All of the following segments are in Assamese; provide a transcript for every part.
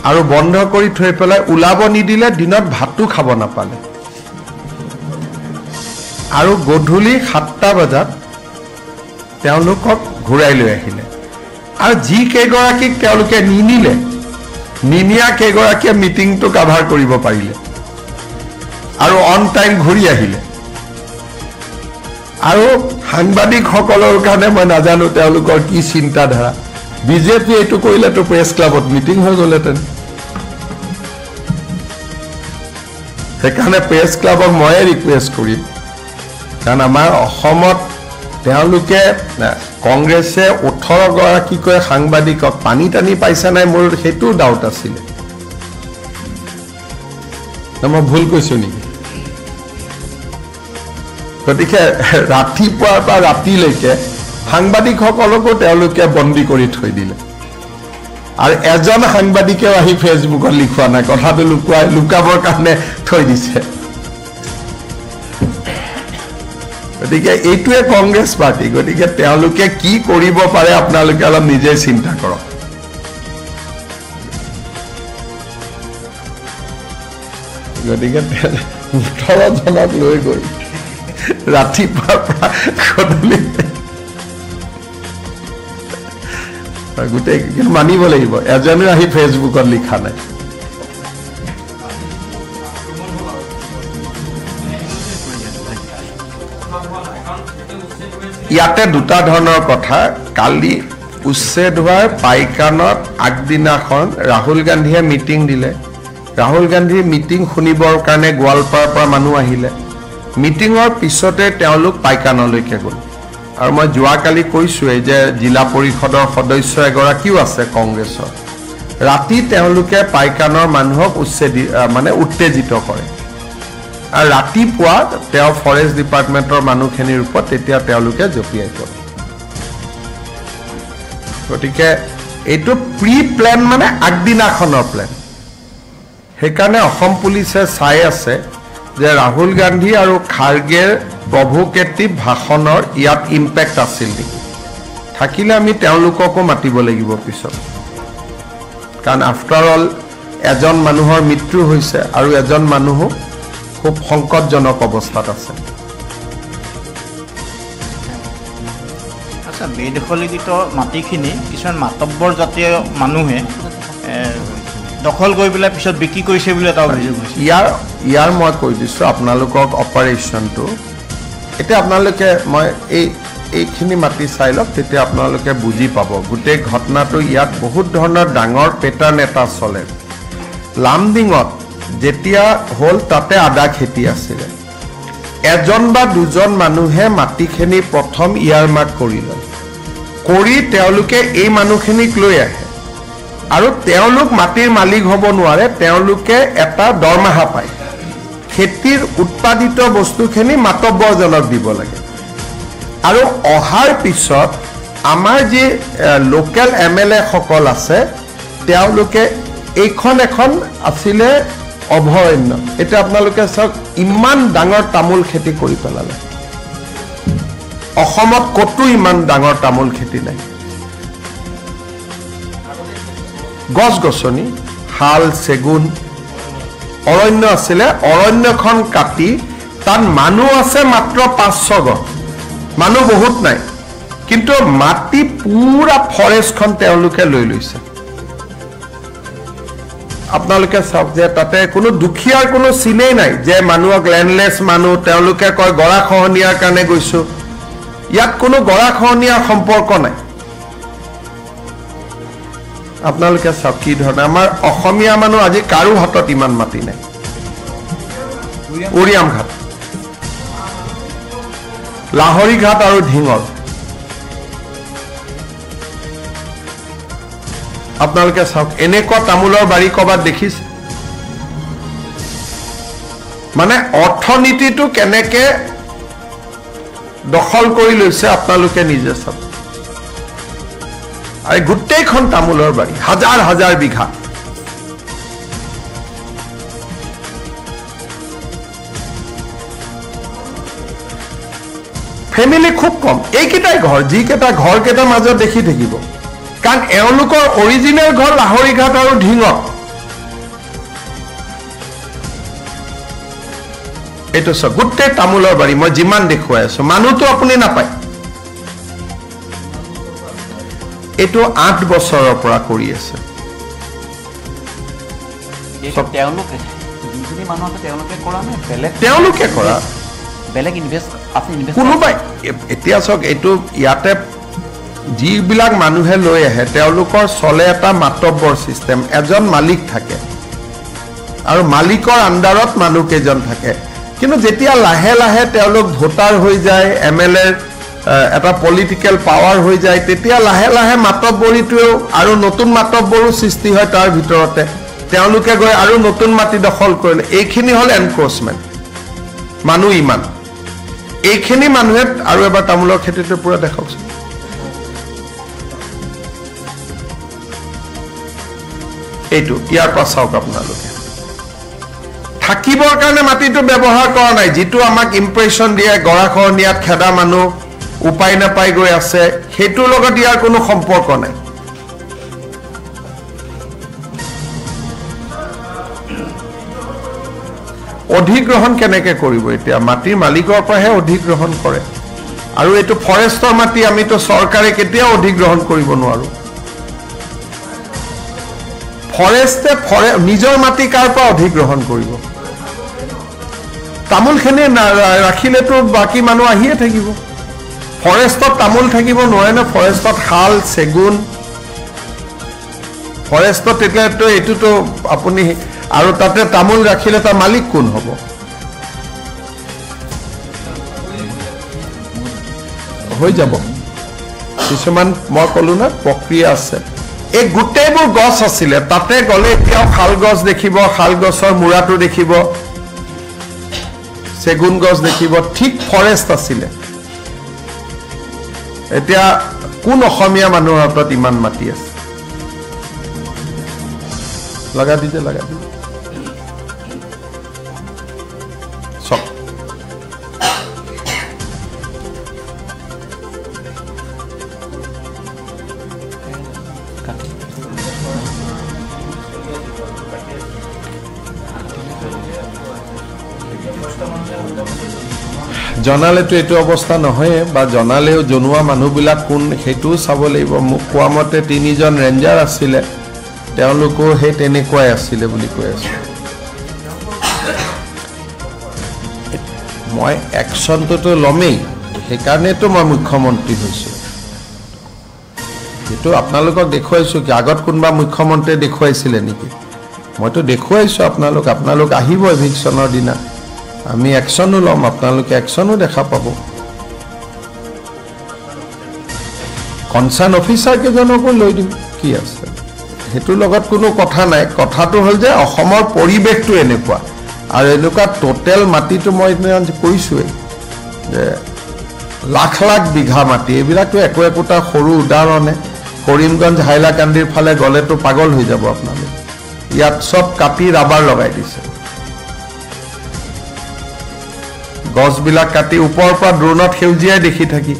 আৰু বন্ধ কৰি থৈ পেলাই ওলাব নিদিলে দিনত ভাতটো খাব নাপালে আৰু গধূলি 7টা বজাত তেওঁলোকক ঘূৰাই লৈ আহিলে আৰু যি কেইগৰাকীক তেওঁলোকে নিনিয়া কেইগৰাকীয়ে মিটিংটো কাভাৰ কৰিব পাৰিলে আৰু অন টাইম ঘূৰি আহিলে আৰু সাংবাদিকসকলৰ কাৰণে মই নাজানো তেওঁলোকৰ কি চিন্তাধাৰা বিজেপি এইটো কৰিলেতো প্ৰেছ ক্লাবত মিটিং হৈ গ'লেতেন সেইকাৰণে প্ৰেছ ক্লাবক ময়ে ৰিকুৱেষ্ট কৰিম কাৰণ আমাৰ অসমত তেওঁলোকে কংগ্ৰেছে 18 গৰাকীকৈ সাংবাদিকক পানী টানি পাইছে নাই মোৰ সেইটো ডাউট আছিলে মই ভুল কৈছো নেকি গতিকে ৰাতিপুৱাৰ পৰা ৰাতিলৈকে সাংবাদিকসকলকো তেওঁলোকে বন্দী কৰি থৈ দিলে আৰু এজন সাংবাদিকেও আহি ফেচবুকত লিখোৱা নাই কথাটো লুকাবৰ কাৰণে থৈ দিছে গতিকে এইটোৱে কংগ্ৰেছ পাৰ্টি গতিকে তেওঁলোকে কি কৰিব পাৰে আপোনালোকে অলপ নিজে চিন্তা কৰক গতিকে 18 জনক লৈ গৈ ৰাতিপুৱাৰ পৰা গধূলি গোটেই মানিব লাগিব এজনে আহি ফেচবুকত লিখা নাই ইয়াতে দুটা ধৰণৰ কথা কালি উচ্ছেদ হোৱাৰ পাইকানত আগদিনাখন ৰাহুল গান্ধীয়ে মিটিং দিলে ৰাহুল গান্ধীৰ মিটিং শুনিবৰ কাৰণে গোৱালপাৰাৰ পৰা মানুহ আহিলে মিটিঙৰ পিছতে তেওঁলোক পাইকানলৈকে গ'ল আৰু মই যোৱাকালি কৈছোঁৱেই যে জিলা পৰিষদৰ সদস্য এগৰাকীও আছে কংগ্ৰেছৰ ৰাতি তেওঁলোকে পাইকানৰ মানুহক উত্তেজিত কৰে আৰু ৰাতিপুৱা তেওঁ ফৰেষ্ট ডিপাৰ্টমেণ্টৰ মানুহখিনিৰ ওপৰত তেতিয়া তেওঁলোকে জপিয়াই কৰে গতিকে এইটো প্ৰি প্লেন মানে আগদিনাখনৰ প্লেন সেইকাৰণে অসম পুলিচে চাই আছে যে ৰাহুল গান্ধী আৰু খাৰ্গেৰ প্ৰভোকেটিভ ভাষণৰ ইয়াত ইম্পেক্ট আছিল নেকি থাকিলে আমি তেওঁলোককো মাতিব লাগিব পিছত কাৰণ আফটাৰ অল এজন মানুহৰ মৃত্যু হৈছে আৰু এজন মানুহো খুব সংকটজনক অৱস্থাত আছে আচ্ছা বেদখলিত মাটিখিনি কিছুমান মাতব্বৰ জাতীয় মানুহে দখল কৰি পেলাই পিছত বিক্ৰী কৰিছে বুলি এটা অভিযোগ হৈছে ইয়াৰ মই কৈ দিছোঁ আপোনালোকক অপাৰেশ্যনটো এতিয়া আপোনালোকে মই এইখিনি মাটি চাই লওক তেতিয়া আপোনালোকে বুজি পাব গোটেই ঘটনাটো ইয়াত বহুত ধৰণৰ ডাঙৰ পেটাৰ্ণ এটা চলে লামডিঙত যেতিয়া হ'ল তাতে আদা খেতি আছিলে এজন বা দুজন মানুহে মাটিখিনি প্ৰথম ইয়াৰ মাৰ্ক কৰি লয় কৰি তেওঁলোকে এই মানুহখিনিক লৈ আহে আৰু তেওঁলোক মাটিৰ মালিক হ'ব নোৱাৰে তেওঁলোকে এটা দৰমহা পায় খেতিৰ উৎপাদিত বস্তুখিনি মাতব্বৰজনক দিব লাগে আৰু অহাৰ পিছত আমাৰ যি লোকেল MLA সকল আছে তেওঁলোকে এইখন এখন আছিলে অভয়াৰণ্য এতিয়া আপোনালোকে চাওক ইমান ডাঙৰ তামোল খেতি কৰি পেলালে অসমত কতো ইমান ডাঙৰ তামোল খেতি নাই গছ গছনি হাল চেগুন অৰণ্য আছিলে অৰণ্যখন কাটি তাত মানুহ আছে মাত্ৰ 500 গছ মানুহ বহুত নাই কিন্তু মাটি পুৰা ফৰেষ্টখন তেওঁলোকে লৈ লৈছে আপোনালোকে চাওক যে তাতে কোনো দুখীয়াৰ কোনো চিনেই নাই যে মানুহক লেণ্ডলেছ মানুহ তেওঁলোকে কয় গৰাখহনীয়াৰ কাৰণে গৈছো ইয়াত কোনো গৰাখহনীয়াৰ সম্পৰ্ক নাই আপোনালোকে চাওক কি ধৰণে আমাৰ অসমীয়া মানুহ আজি কাৰো হাতত ইমান মাটি নাই উৰিয়াম ঘাট লাহৰি ঘাট আৰু ঢিঙৰ আপোনালোকে চাওক এনেকুৱা তামোলৰ বাৰী ক'ৰবাত দেখিছে মানে অৰ্থনীতিটো কেনেকে দখল কৰি লৈছে আপোনালোকে নিজে চাওক আৰু গোটেইখন তামোলৰ বাৰী হাজাৰ হাজাৰ বিঘা ফেমিলি খুব কম এইকেইটাই ঘৰ যিকেইটা ঘৰকেইটাৰ মাজত দেখি থাকিব কাৰণ এওঁলোকৰ অৰিজিনেল ঘৰ লাহৰি ঘাট আৰু ঢিঙত এইটো চাওক গোটেই তামোলৰ বাৰী মই যিমান দেখুৱাই আছো মানুহটো আপুনি নাপায় এইটো 8 বছৰৰ পৰা কৰি আছে তেওঁলোকে কৰা কোনোবাই এতিয়া চাওক এইটো ইয়াতে যিবিলাক মানুহে লৈ আহে তেওঁলোকৰ চলে এটা মাতব্বৰ চিষ্টেম এজন মালিক থাকে আৰু মালিকৰ আণ্ডাৰত মানুহ কেইজন থাকে কিন্তু যেতিয়া লাহে লাহে তেওঁলোক ভোটাৰ হৈ যায় MLA এটা পলিটিক্যাল পাৱাৰ হৈ যায় তেতিয়া লাহে লাহে মাতব্বৰীটোও আৰু নতুন মাতব্বৰো সৃষ্টি হয় তাৰ ভিতৰতে তেওঁলোকে গৈ আৰু নতুন মাটি দখল কৰিলে এইখিনি হল এনক্ৰোচমেন্ট মানুহ ইমান এইখিনি মানুহে আৰু এবাৰ তামোলৰ খেতিটো পুৰা দেখাওকচোন এইটো ইয়াৰ পৰা চাওক আপোনালোকে থাকিবৰ কাৰণে মাটিটো ব্যৱহাৰ কৰা নাই যেটো আমাক ইমপ্ৰেছন দিয়ে গৰাখৰনিয়াত খেদা মানুহ উপায় নাপাই গৈ আছে হেতুৰ লগত ইয়াৰ কোনো সম্পৰ্ক নাই অধিগ্ৰহণ কেনেকৈ কৰিব এতিয়া মাটিৰ মালিকৰ পৰাহে অধিগ্ৰহণ কৰে আৰু এইটো ফৰেষ্টৰ মাটি আমিতো চৰকাৰে কেতিয়াও অধিগ্ৰহণ কৰিব নোৱাৰো ফৰেষ্টে নিজৰ মাটি কাৰ পৰা অধিগ্ৰহণ কৰিব তামোলখিনি ৰাখিলেতো বাকি মানুহ আহিয়ে থাকিব ফৰেষ্টত তামোল থাকিব নোৱাৰে না ফৰেষ্টত শাল চেগুন ফৰেষ্টত তেতিয়াতো এইটোতো আপুনি আৰু তাতে তামোল ৰাখিলে তাৰ মালিক কোন হ'ব হৈ যাব কিছুমান মই কলো না প্ৰক্ৰিয়া আছে এই গুটেইবোৰ গছ আছিল তাতে গলে এতিয়া শাল গছ দেখিব শাল গছৰ মুৰাটো দেখিব চেগুন গছ দেখিব ঠিক ফৰেষ্ট আছিল এতিয়া কোন অসমীয়া মানুহৰ হাতত ইমান মাটি আছে লগা দিছে সব জনালেতো এইটো অৱস্থা নহয় বা জনালেও জনোৱা মানুহবিলাক কোন হেতু চাব লাগিব মোক কোৱা মতে 3 জন ৰেঞ্জাৰ আছিল তেওঁলোকো হে তেনেকুৱাই আছিল বুলি কৈ আছে মই একশনটো লমেই সেইকাৰণেতো মই মুখ্যমন্ত্ৰী হৈছো এটো আপোনালোকক দেখুৱাইছো কি আগত কোনবা মুখ্যমন্ত্ৰী দেখুৱাইছিল নেকি মইতো দেখুৱাইছো আপোনালোক আহিব এভিকচনৰ দিনা আমি একশনো লম আপোনালোকে একশনো দেখা পাব কনসাৰ্ন অফিচাৰ কেজনকো লৈ দিম কি আছে হেতুৰ লগত কোনো কথা নাই কথাটো হল যে অসমৰ পৰিবেশটো এনেকুৱা আৰু এনেকুৱা টোটাল মাটিটো মই কৈছোৱে যে লাখ লাখ বিঘা মাটি এবিলাকটো একোটা সৰু উদাহৰণে কৰিমগঞ্জ হাইলাকান্দিৰ ফালে গলেতো পাগল হৈ যাব আপোনালোক ইয়াত সব কাটি ৰাবাৰ লগাই দিছে গছবিলাক কাটি ওপৰৰ পৰা ড্ৰোনত হেউজিয়াই দেখি থাকি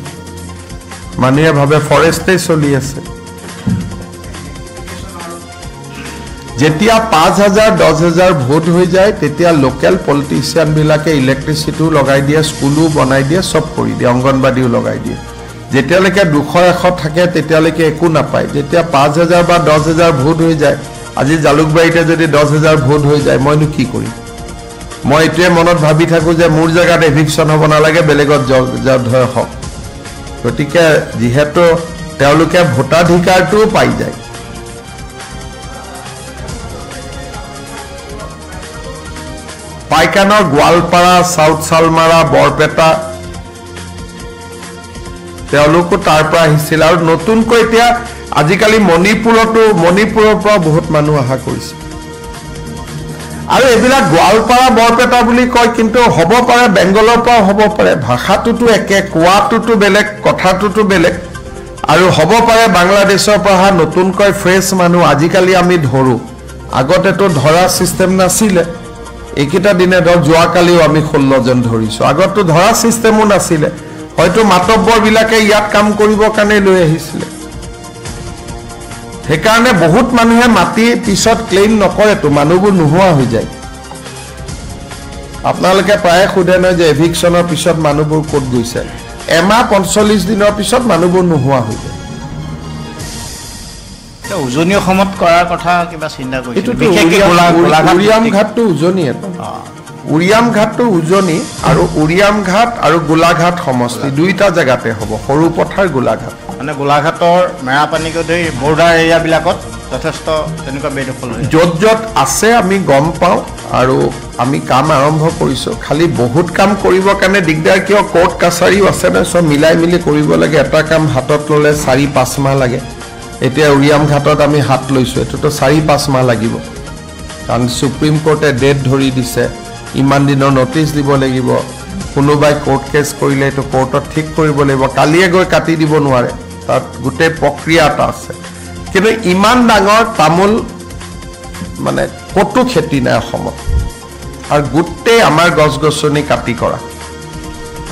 মানুহে ভাবে ফৰেষ্টে চলি আছে যেতিয়া 5000 10000 ভোট হৈ যায় তেতিয়া লোকেল পলিটিশিয়ান বিলাকে ইলেক্ট্ৰিসিটি লগাই দিয়ে স্কুলো বনাই দিয়ে সব কৰি দিয়ে অঙ্গনবাড়ীও লগাই দিয়ে যেতিয়ালৈকে 200 থাকে তেতিয়ালৈকে একো নাপায় যেতিয়া 5000 বা 10000 ভোট হৈ যায় আজি জালুকবাৰীতে যদি 10000 ভোট হৈ যায় মইনো কি কৰিম মই এটোৱে মনত ভাবি থাকো যে মোৰ জায়গাত এভিকশন হ'ব নালাগে বেলেগত ধৰ হক গতিকে যিহেতু তেওঁলোকে ভোটাধিকাৰটো পাই যায় পাইকানৰ গোৱালপাৰা সাউথ সালমাৰা বৰপেটা তেওঁলোকো তাৰ পৰা আহিছিল আৰু নতুনকৈ এতিয়া আজিকালি মণিপুৰৰ পৰা বহুত মানুহ আহা কৰিছে আৰু এবিলাক গোৱালপাৰা বৰপেটা বুলি কয় কিন্তু হ'ব পাৰে বেংগলৰ পৰা হ'ব পাৰে ভাষাটোতো একে কোৱাটোতো বেলেগ কথাটোতো বেলেগ আৰু হ'ব পাৰে বাংলাদেশৰ পৰা নতুনকৈ ফ্ৰেছ মানুহ আজিকালি আমি ধৰো আগতেতো ধৰা সিস্টেম নাছিলে একিটা দিনে ধৰ যোৱাকালিও আমি 16 জন ধৰিছো আগতো ধৰা সিস্টেমো নাছিলে হয়তো মাতব্বৰ বিলাকে ইয়াত কাম কৰিব কাৰণে লৈ আহিছিল সেইকাৰণে বহুত মানুহে মাটি পিছত ক্লেইম নকৰে তো মানুহবোৰ নোহোৱা হৈ যায় আপোনালোকে প্ৰায় সোধে নহয় যে এভিকশ্যনৰ পিছত মানুহবোৰ ক'ত গৈছে এমাহ 45 দিনৰ পিছত মানুহবোৰ নোহোৱা হৈ যায় উজনি অসমত কৰাৰ কথা কিবা চিন্তা কৰিছে উৰিয়াম ঘাটটো উজনি উৰিয়াম ঘাটটো উজনি আৰু উৰিয়াম ঘাট আৰু গোলাঘাট সমষ্টি দুইটা জেগাতে হ'ব সৰু পথাৰ গোলাঘাট মানে গোলাঘাটৰ মেৰাপানীকে ধৰি বৰ্ডাৰ এৰিয়াবিলাকত যথেষ্ট তেনেকুৱা বেদখল য'ত য'ত আছে আমি গম পাওঁ আৰু আমি কাম আৰম্ভ কৰিছোঁ খালি বহুত কাম কৰিবৰ কাৰণে দিগদাৰ কিয় কোৰ্ট কাছাৰীও আছে ন চব মিলাই মিলি কৰিব লাগে এটা কাম হাতত ল'লে 4-5 মাহ লাগে এতিয়া উৰিয়াম ঘাটত আমি হাত লৈছোঁ এইটোতো 4-5 মাহ লাগিব কাৰণ সুপ্ৰিম কোৰ্টে ডেট ধৰি দিছে ইমান দিনৰ নটিচ দিব লাগিব কোনোবাই কোৰ্ট কেছ কৰিলে এইটো কোৰ্টত ঠিক কৰিব লাগিব কালিয়ে গৈ কাটি দিব নোৱাৰে তাত গোটেই প্ৰক্ৰিয়া এটা আছে কিন্তু ইমান ডাঙৰ তামোল মানে কতো খেতি নাই অসমত আৰু গোটেই আমাৰ গছ গছনি কাটি কৰা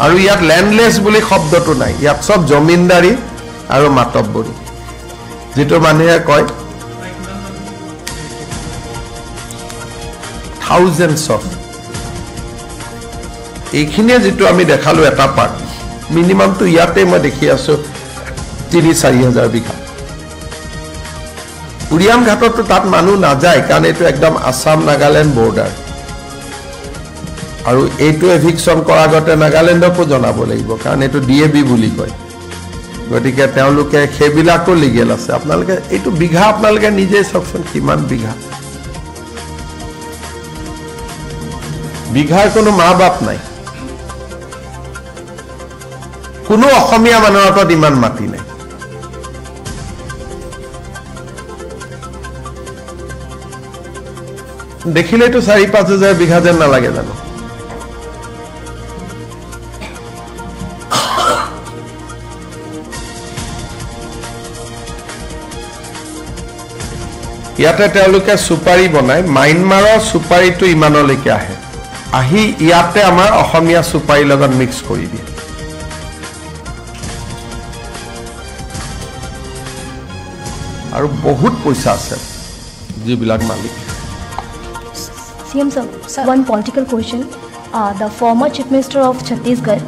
আৰু ইয়াত ল্যান্ডলেস বুলি শব্দটো নাই ইয়াত সব জমিনদাৰী আৰু মাতব্বৰী যেটো মানুহে কয় থাউজেন্ডস অফ এইখিনিয়ে যেটো আমি দেখালো এটা পাৰ্ট মিনিমাম তো ইয়াতে মই দেখি আছো 3-4 হাজাৰ বিঘা উৰিয়াম ঘাটতো তাত মানুহ নাযায় কাৰণ এইটো একদম আসাম নাগালেণ্ড বৰ্ডাৰ আৰু এইটো এভিকশন কৰাৰ আগতে নাগালেণ্ডকো জনাব লাগিব কাৰণ এইটো ডিএবি বুলি কয় গতিকে তেওঁলোকে খেবিলাকো লিগেল আছে আপোনালোকে এইটো বিঘা আপোনালোকে নিজে চাওকচোন কিমান বিঘা বিঘাৰ কোনো মা বাপ নাই কোনো অসমীয়া মানুহৰ হাতত ইমান মাটি নাই দেখিলেতো 4-5 হাজাৰ বিঘা যেন নালাগে জানো ইয়াতে তেওঁলোকে সুপাৰি বনায় মাইনমাৰৰ সুপাৰিটো ইমানলৈকে আহে আহি ইয়াতে আমাৰ অসমীয়া সুপাৰি লগত মিক্স কৰি দিয়ে আৰু বহুত পইচা আছে যিবিলাক মালিক CM sir, one political question. The former Chief Minister of Chhattisgarh,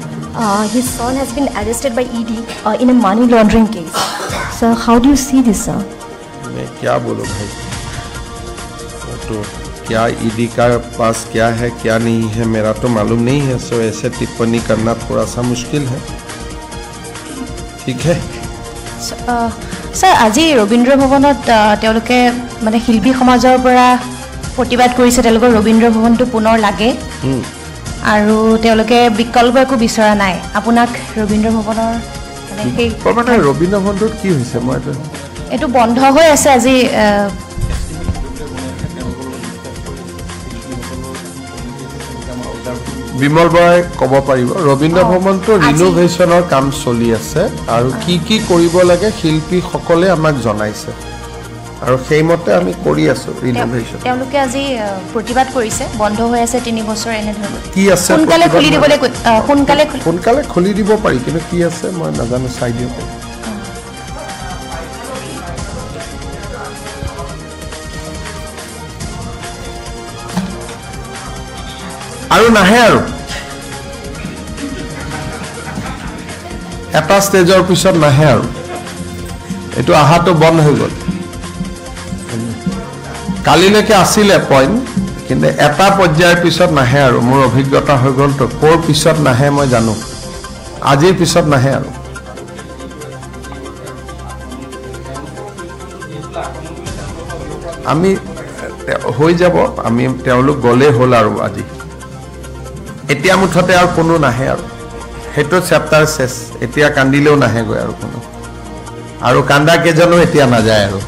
his son has been arrested by ED in a money laundering case. Sir, how do you see this, sir? मैं क्या बोलूं भाई तो क्या ईडी का पास क्या है क्या नहीं है मेरा तो मालूम नहीं है सो ऐसे टिप्पणी करना थोड़ा सा मुश्किल है ठीक है सर আজি ৰবীন্দ্ৰ ভৱনত তেওঁলোকে মানে শিল্পী সমাজৰ পৰা প্ৰতিবাদ কৰিছে তেওঁলোকৰ ৰবীন্দ্ৰ ভৱনটো পুনৰ লাগে আৰু তেওঁলোকে বিকল্প একো বিচৰা নাই আপোনাক ৰবীন্দ্ৰ ভৱনৰ মানে ৰবীন্দ্ৰ ভৱনটোত কি হৈছে মই এটো বন্ধ হৈ আছে আজি বিমল বৰাই ক'ব পাৰিব ৰবীন্দ্ৰ ভৱনটো ৰিনোভেশনৰ কাম চলি আছে আৰু কি কৰিব লাগে শিল্পী সকলে আমাক জনাইছে আৰু সেইমতে আমি কৰি আছো ৰিনোভেশন তেওঁলোকে আজি প্ৰতিবাদ কৰিছে বন্ধ হৈ আছে 3 বছৰ এনে ধৰণৰ কি আছে সোনকালে খুলি দিবলৈ সোনকালে খুলি দিব পাৰি কিন্তু কি আছে মই নাজানো চাই দিও আৰু নাহে আৰু এটা ষ্টেজৰ পিছত নাহে আৰু এটো আহাটো বন্ধ হৈ গ'ল কালিলৈকে আছিলে পইণ্ট কিন্তু এটা পৰ্যায়ৰ পিছত নাহে আৰু মোৰ অভিজ্ঞতা হৈ গ'ল তো কোৰ পিছত নাহে মই জানো আজিৰ পিছত নাহে আৰু আমি হৈ যাব আমি তেওঁলোক গলে হ'ল আৰু আজি এতিয়া মুঠতে আৰু কোনো নাহে আৰু হেটো চেপ্টাৰ শেষ এতিয়া কান্দিলেও নাহে গৈ আৰু কোনো আৰু কান্দা কেজনো এতিয়া না যায় আৰু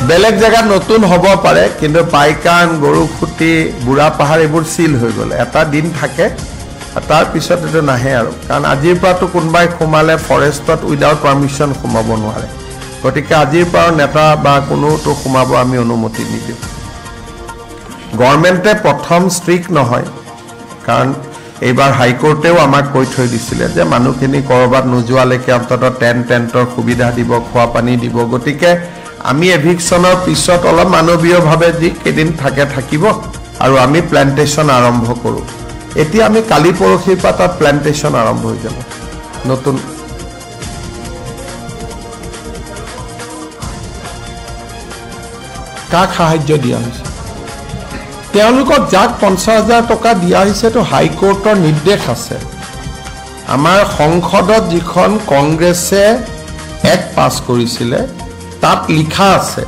বেলেগ জায়গা নতুন হ'ব পাৰে কিন্তু পাইকান গৰুখুটি বুঢ়া পাহাৰ এইবোৰ সিল হৈ গ'ল এটা দিন থাকে তাৰ পিছত এটো নাহে আৰু কাৰণ আজিৰ পৰাটো কোনবাই খুমালে ফৰেষ্টত উইদাউট পাৰমিশন খুমাব নোৱাৰে গতিকে আজিৰ পৰা নেতা বা কোনোটো খুমাব আমি অনুমতি নিদিওঁ গভৰ্ণমেণ্টে প্ৰথম ষ্ট্ৰিক্ট নহয় কাৰণ এইবাৰ হাইকোৰ্টেও আমাক কৈ থৈ দিছিলে যে মানুহখিনি কৰবাত নোযোৱালৈকে অন্তত টেন্টৰ সুবিধা দিব খোৱা পানী দিব গতিকে আমি এভিকশনৰ পিছত অলপ মানৱীয়ভাৱে যি কেদিন থাকে থাকিব আৰু আমি প্ল্যান্টেশন আৰম্ভ কৰোঁ এতিয়া আমি কালি পৰখিৰ পৰা তাত প্ল্যান্টেশন আৰম্ভ হৈ যাব নতুন কাক সাহায্য দিয়া হৈছে তেওঁলোকক যাক 50,000 টকা দিয়া হৈছে তো হাইকোৰ্টৰ নিৰ্দেশ আছে আমাৰ সংসদত যিখন কংগ্ৰেছে এক পাছ কৰিছিলে তাত লিখা আছে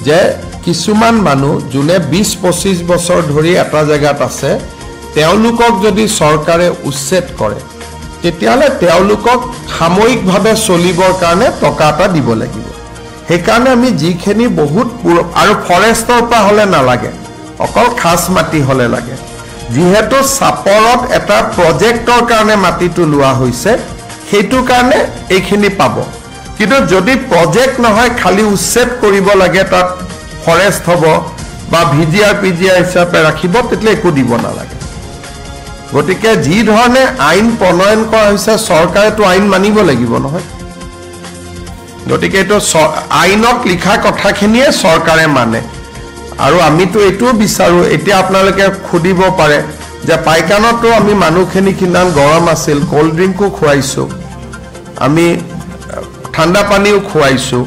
যে কিছুমান মানুহ যোনে 20-25 বছৰ ধৰি এটা জায়গাত আছে তেওঁলোকক যদি চৰকাৰে উচ্ছেদ কৰে তেতিয়ালে তেওঁলোকক সাময়িকভাৱে চলিবৰ কাৰণে টকা এটা দিব লাগিব সেইকাৰণে আমি যিখিনি বহুত আৰু ফৰেষ্টৰ পৰা হলে নালাগে অকল খাস মাটি হলে লাগে যিহেতু সাপৰত এটা প্ৰজেক্টৰ কাৰণে মাটিটো লোৱা হৈছে সেইটো কাৰণে এইখিনি পাব কিন্তু যদি প্ৰজেক্ট নহয় খালি উচ্ছেদ কৰিব লাগে তাত ফৰেষ্ট হ'ব বা ভিজিআৰ পিজিআৰ হিচাপে ৰাখিব তেতিয়া একো দিব নালাগে গতিকে যি ধৰণে আইন প্ৰণয়ন কৰা হৈছে চৰকাৰেতো আইন মানিব লাগিব নহয় গতিকে এটো আইনত লিখা কথাখিনিয়ে চৰকাৰে মানে আৰু আমিতো এটো বিচাৰো এতিয়া আপোনালোকে খুদিব পাৰে যে পাইকানতো আমি মানুহখিনি কিমান গৰম আছিল কোল্ড ড্ৰিংকো খুৱাইছো আমি ঠাণ্ডা পানীও খুৱাইছো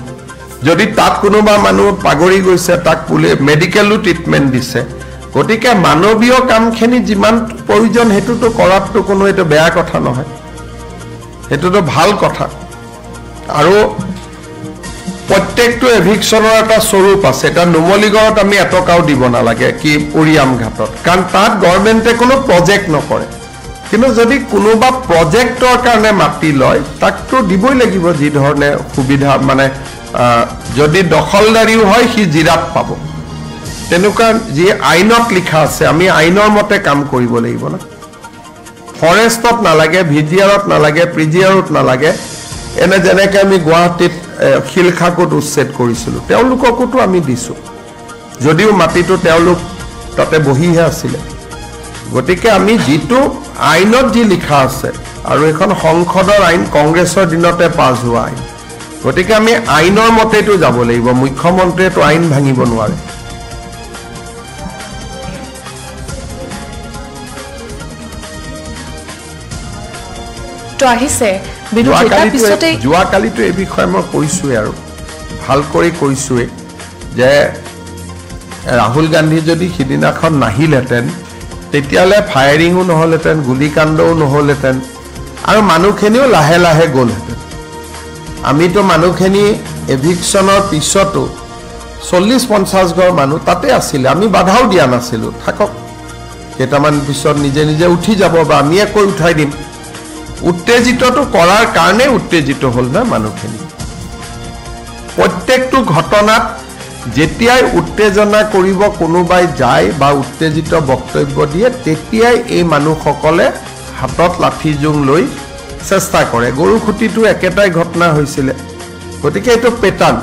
যদি তাত কোনোবা মানুহ পাগৰি গৈছে তাক পুলে মেডিকেলো ট্ৰিটমেন্ট দিছে গতিকে মানৱীয় কামখিনি যিমান প্ৰয়োজন হেতুটো কৰাটো কোনো এটো বেয়া কথা নহয় হেতুটো ভাল কথা আৰু প্ৰত্যেকটো এভিকশনৰ এটা স্বৰূপ আছে এটা নুমলিগড়ত আমি এটকাও দিব নালাগে কি উৰিয়াম ঘাটত কাৰণ তাত গভৰ্ণমেণ্টে কোনো প্ৰজেক্ট নকৰে কিন্তু যদি কোনোবা প্ৰজেক্টৰ কাৰণে মাটি লয় তাকতো দিবই লাগিব যি ধৰণে সুবিধা মানে যদি দখলদাৰীও হয় সি জিৰাত পাব তেনেকুৱা যি আইনত লিখা আছে আমি আইনৰ মতে কাম কৰিব লাগিব না ফৰেষ্টত নালাগে ভিজিআৰত নালাগে প্ৰিজিআৰত নালাগে এনে যেনেকৈ আমি গুৱাহাটীত খিলখাকুত উচ্ছেদ কৰিছিলো তেওঁলোককোতো আমি দিছো যদিও মাটিটো তেওঁলোক তাতে বহিহে আছিলে গতিকে আমি যিটো আইনত যি লিখা আছে আৰু এখন সংসদৰ আইন কংগ্ৰেছৰ দিনতে পাছ হোৱা আইন গতিকে আমি আইনৰ মতেটো যাব লাগিব মুখ্যমন্ত্ৰীয়েতো আইন ভাঙিব নোৱাৰে তো আহিছে যোৱাকালিতো এই বিষয়ে মই কৈছোৱে আৰু ভাল কৰি কৈছোৱে যে ৰাহুল গান্ধী যদি সিদিনাখন নাহিলেতেন তেতিয়ালে ফায়াৰিংও নহলেতেন গুলিকাণ্ডও নহলেতেন আৰু মানুহখিনিও লাহে লাহে গ'লহেতেন আমিতো মানুহখিনি এভিকশনৰ পিছতো 40-50 ঘৰ মানুহ তাতে আছিল আমি বাধাও দিয়া নাছিলো থাকক কেইটামান পিছত নিজে নিজে উঠি যাব বা আমি কৈ উঠাই দিম উত্তেজিতটো কৰাৰ কাৰণে উত্তেজিত হল না মানুহখিনি প্ৰত্যেকটো ঘটনাত যেতিয়াই উত্তেজনা কৰিব কোনোবাই যায় বা উত্তেজিত বক্তব্য দিয়ে তেতিয়াই এই মানুহসকলে হাতত লাঠি জুং লৈ চেষ্টা কৰে গৰুখুটিটো একেটাই ঘটনা হৈছিল গতিকে এটো পেটাৰ্ন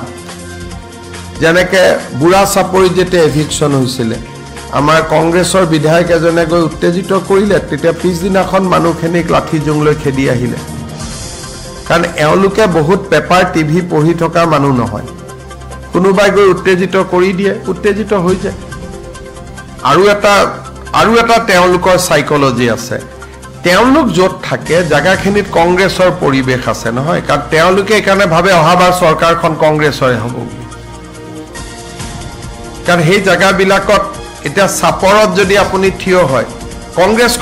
যেনেকৈ বুঢ়া চাপৰি যেতিয়া এভিকশন হৈছিল আমাৰ কংগ্ৰেছৰ বিধায়ক এজনে গৈ উত্তেজিত কৰিলে তেতিয়া পিছদিনাখন মানুহখিনিক লাঠি জুং লৈ খেদি আহিলে কাৰণ এওঁলোকে বহুত পেপাৰ টিভি পঢ়ি থকা মানুহ নহয় কোনোবাই গৈ উত্তেজিত কৰি দিয়ে উত্তেজিত হৈ যায় আৰু এটা তেওঁলোকৰ সাইকোলজি আছে তেওঁলোক যত থাকে জাগাখিনিত কংগ্ৰেছৰ পৰিবেশ আছে নহয় কাৰণ তেওঁলোকে একাৰণে ভাবে অহাবাৰ চৰকাৰখন কংগ্ৰেছৰে হ'ব কাৰণ সেই জাগাবিলাকত এটা সাপৰত যদি আপুনি থিয় হয়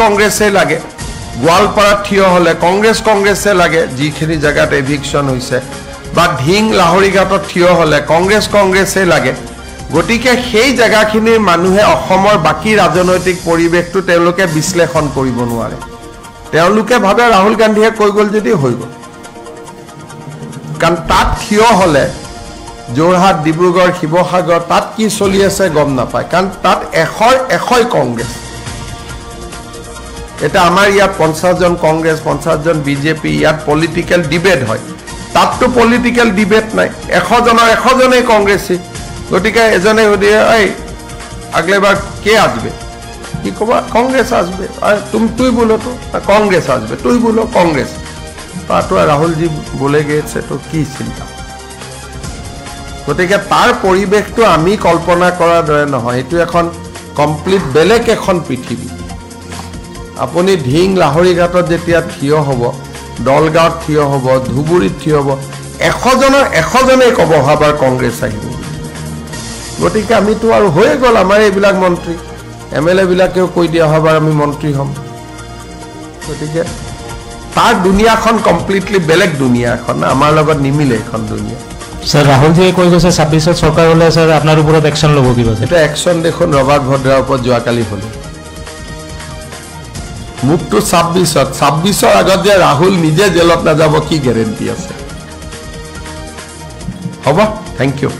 কংগ্ৰেছে লাগে গোৱালপাৰাত থিয় হলে কংগ্ৰেছে লাগে যিখিনি জাগাত এভিকশন হৈছে বা ঢিং লাহৰিঘাটত থিয় হলে কংগ্ৰেছে লাগে গতিকে সেই জাগাখিনিৰ মানুহে অসমৰ বাকি ৰাজনৈতিক পৰিবেশটো তেওঁলোকে বিশ্লেষণ কৰিব নোৱাৰে তেওঁলোকে ভাবে ৰাহুল গান্ধীয়ে কৈ গল যদি হৈ গল কাৰণ তাত থিয় হলে যোৰহাট ডিব্ৰুগড় শিৱসাগৰ তাত কি চলি আছে গম নাপায় কাৰণ তাত এশই কংগ্ৰেছ এটা আমাৰ ইয়াত 50 জন কংগ্ৰেছ 50 জন বিজেপি ইয়াত পলিটিক্যাল ডিবেট হয় তাততো পলিটিক্যাল ডিবেট নাই 100 জনেই কংগ্ৰেছী গতিকে এজনে সুধিয়ে এই আগলেবাৰ কে আসবে কি কবা কংগ্রেস আসবে আর তুই बोलो तो कांग्रेस আসবে তুই बोलो कांग्रेस तो राहुल जी बोले गए तो की चिंता গতিকে তার পরিবেশটো আমি কল্পনা কৰাৰ দৰে নহয় এটো এখন কমপ্লিট বেলেগ এখন পৃথিৱী আপুনি ঢিং লাহৰীঘাটত যেতিয়া থিয় হ'ব দলগাঁৱত থিয় হ'ব ধুবুৰীত থিয় হ'ব 100জনেই ক'ব অহাবাৰ কংগ্ৰেছ আহিব গতিকে আমিতো আৰু হৈয়ে গ'ল আমাৰ এইবিলাক মন্ত্ৰী MLA বিলাকেও কৈ দিয়া অহাবাৰ আমি মন্ত্ৰী হ'ম গতিকে তাৰ দুনিয়াখন কমপ্লিটলি বেলেগ দুনিয়া এখন আমাৰ লগত নিমিলে এখন দুনিয়া স্যার রাহুল জি কৈ গৈছে 26ত সরকার হলে স্যার আপনার উপরে অ্যাকশন লব কিবা এটা অ্যাকশন দেখুন রবার্ট ভদ্রার উপর যোৱাকালি হল মুক্ত 26ৰ আগত যে ৰাহুল নিজে জেলত নাযাব কি গ্যাৰেন্টি আছে হ'ব থ্যাংক ইউ